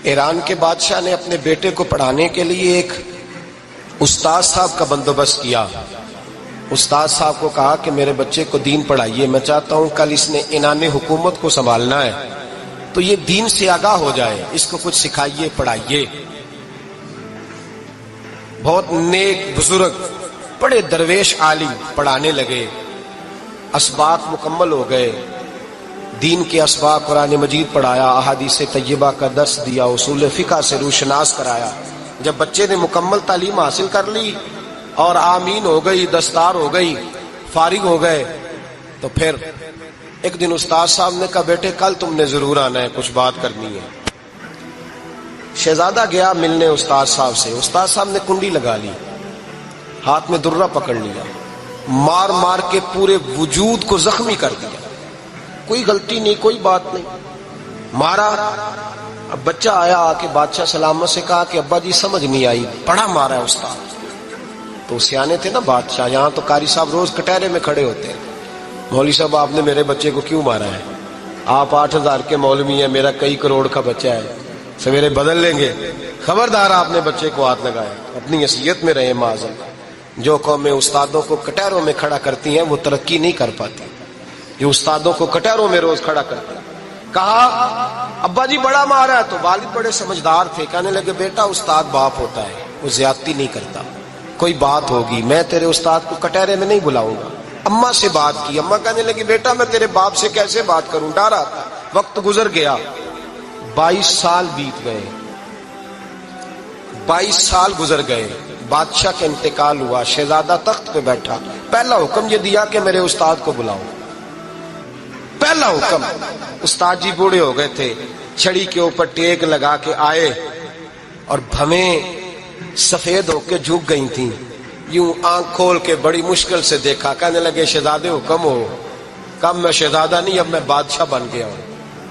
ایران کے بادشاہ نے اپنے بیٹے کو پڑھانے کے لیے ایک استاد صاحب کا بندوبست کیا۔ استاد صاحب کو کہا کہ میرے بچے کو دین پڑھائیے، میں چاہتا ہوں کل اس نے عنان حکومت کو سنبھالنا ہے تو یہ دین سے آگاہ ہو جائے، اس کو کچھ سکھائیے، پڑھائیے۔ بہت نیک بزرگ بڑے درویش عالم پڑھانے لگے، اسباق مکمل ہو گئے، دین کے اسباق قرآن مجید پڑھایا، احادیث طیبہ کا درس دیا، اصول فقہ سے روشناس کرایا۔ جب بچے نے مکمل تعلیم حاصل کر لی اور آمین ہو گئی، دستار ہو گئی، فارغ ہو گئے، تو پھر ایک دن استاد صاحب نے کہا بیٹے کل تم نے ضرور آنا ہے، کچھ بات کرنی ہے۔ شہزادہ گیا ملنے استاد صاحب سے، استاد صاحب نے کنڈی لگا لی، ہاتھ میں درہ پکڑ لیا، مار مار کے پورے وجود کو زخمی کر دیا، کوئی غلطی نہیں، کوئی بات نہیں، مارا۔ اب بچہ آیا آ کے بادشاہ سلامت سے کہا کہ ابا جی سمجھ نہیں آئی، بڑا مارا ہے استاد۔ تو سیانے تھے نا بادشاہ، یہاں تو قاری صاحب روز کٹہرے میں کھڑے ہوتے ہیں، مولوی صاحب آپ نے میرے بچے کو کیوں مارا ہے؟ آپ 8,000 کے مولوی ہیں، میرا کئی کروڑ کا بچہ ہے، سویرے بدل لیں گے، خبردار آپ نے بچے کو ہاتھ لگایا، اپنی حیثیت میں رہے معاذ۔ جو قومیں استادوں کو کٹہروں میں کھڑا کرتی ہیں وہ ترقی نہیں کر پاتی، جو استادوں کو کٹہروں میں روز کھڑا کرتے ہیں۔ کہا ابا جی بڑا مارا ہے، تو والد بڑے سمجھدار تھے، کہنے لگے بیٹا استاد باپ ہوتا ہے، وہ زیادتی نہیں کرتا، کوئی بات ہوگی میں تیرے استاد کو کٹہرے میں نہیں بلاؤں گا۔ اماں سے بات کی، اماں کہنے لگی بیٹا میں تیرے باپ سے کیسے بات کروں، ڈرا تھا۔ وقت گزر گیا، 22 سال بیت گئے، 22 سال گزر گئے، بادشاہ کا انتقال ہوا، شہزادہ تخت پہ بیٹھا، پہلا حکم یہ دیا کہ میرے استاد کو بلاؤ، پہلا حکم۔ استاد جی بوڑھے ہو گئے تھے، چھڑی کے اوپر ٹیک لگا کے آئے اور بھویں سفید ہو کے جھک گئی تھیں، یوں آنکھ کھول کے بڑی مشکل سے دیکھا، کہنے لگے شہزادے حکم ہو۔ کم میں شہزادہ نہیں، اب میں بادشاہ بن گیا ہوں۔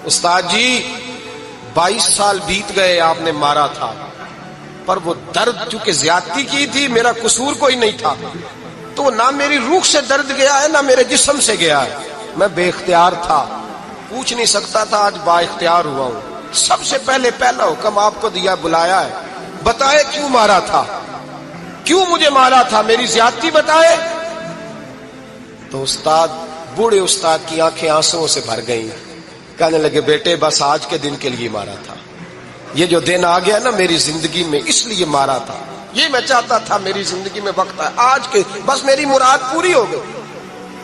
استاد جی 22 سال بیت گئے، آپ نے مارا تھا، پر وہ درد چونکہ زیادتی کی تھی، میرا قصور کوئی نہیں تھا، تو نہ میری روح سے درد گیا ہے نہ میرے جسم سے گیا ہے، میں بے اختیار تھا، پوچھ نہیں سکتا تھا، آج با اختیار ہوا ہوں۔ سب سے پہلے پہلا حکم آپ کو دیا، بلایا ہے، بتائے کیوں مارا تھا، کیوں مجھے مارا تھا، میری زیادتی بتائے۔ تو استاد بوڑھے استاد کی آنکھیں آنسوؤں سے بھر گئیں، کہنے لگے بیٹے بس آج کے دن کے لیے مارا تھا، یہ جو دن آ گیا نا میری زندگی میں اس لیے مارا تھا، یہ میں چاہتا تھا میری زندگی میں وقت ہے، آج کے بس میری مراد پوری ہو گئی۔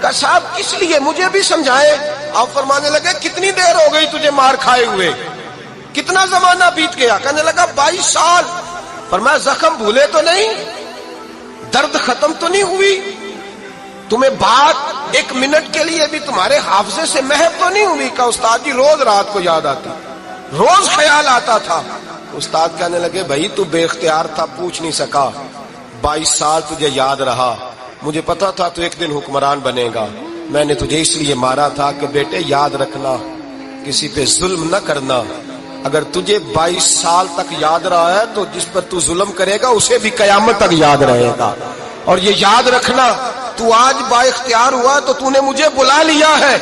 کہ صاحب کس لیے، مجھے بھی سمجھائے۔ آپ فرمانے لگے کتنی دیر ہو گئی تجھے مار کھائے ہوئے، کتنا زمانہ بیت گیا؟ کہنے لگا 22 سال۔ فرمایا زخم بھولے تو نہیں، درد ختم تو نہیں ہوئی، تمہیں بات 1 منٹ کے لیے بھی تمہارے حافظے سے محو تو نہیں ہوئی؟ کہ استاد جی روز رات کو یاد آتی، روز خیال آتا تھا۔ استاد کہنے لگے بھائی تو بے اختیار تھا، پوچھ نہیں سکا، 22 سال تجھے یاد رہا، مجھے پتا تھا تو ایک دن حکمران بنے گا، میں نے تجھے اس لیے مارا تھا کہ بیٹے یاد رکھنا، کسی پہ ظلم نہ کرنا، اگر تجھے 22 سال تک یاد رہا ہے تو جس پر تو ظلم کرے گا اسے بھی قیامت تک یاد رہے گا۔ اور یہ یاد رکھنا تو آج با اختیار ہوا تو تو نے مجھے بلا لیا ہے،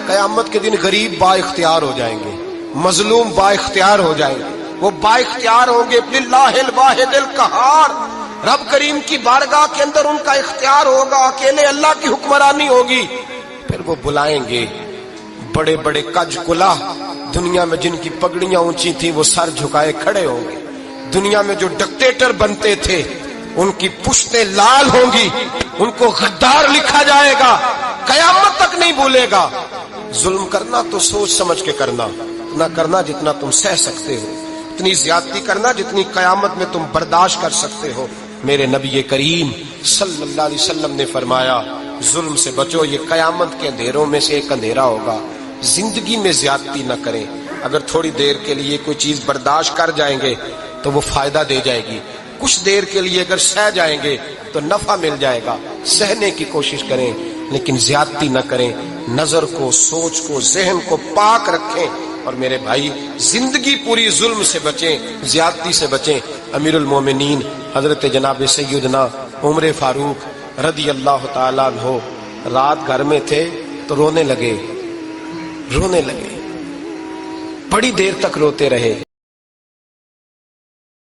قیامت کے دن غریب با اختیار ہو جائیں گے، مظلوم با اختیار ہو جائیں گے، وہ با اختیار ہوں گے للہ الواحد القہار، رب کریم کی بارگاہ کے اندر ان کا اختیار ہوگا، اکیلے اللہ کی حکمرانی ہوگی۔ پھر وہ بلائیں گے، بڑے بڑے کج کلا دنیا میں جن کی پگڑیاں اونچی تھیں وہ سر جھکائے کھڑے ہوں گے، دنیا میں جو ڈکٹیٹر بنتے تھے ان کی پشتیں لال ہوں گی، ان کو غدار لکھا جائے گا، قیامت تک نہیں بھولے گا۔ ظلم کرنا تو سوچ سمجھ کے کرنا، اتنا کرنا جتنا تم سہ سکتے ہو، اتنی زیادتی کرنا جتنی قیامت میں تم برداشت کر سکتے ہو۔ میرے نبی کریم صلی اللہ علیہ وسلم نے فرمایا ظلم سے بچو، یہ قیامت کے اندھیروں میں سے ایک اندھیرا ہوگا۔ زندگی میں زیادتی نہ کریں، اگر تھوڑی دیر کے لیے کوئی چیز برداشت کر جائیں گے تو وہ فائدہ دے جائے گی، کچھ دیر کے لیے اگر سہ جائیں گے تو نفع مل جائے گا، سہنے کی کوشش کریں لیکن زیادتی نہ کریں، نظر کو، سوچ کو، ذہن کو پاک رکھیں۔ اور میرے بھائی زندگی پوری ظلم سے بچیں، زیادتی سے بچیں۔ امیر المومنین حضرت جناب سیدنا عمر فاروق رضی اللہ تعالیٰ عنہ رات گھر میں تھے تو رونے لگے، بڑی دیر تک روتے رہے۔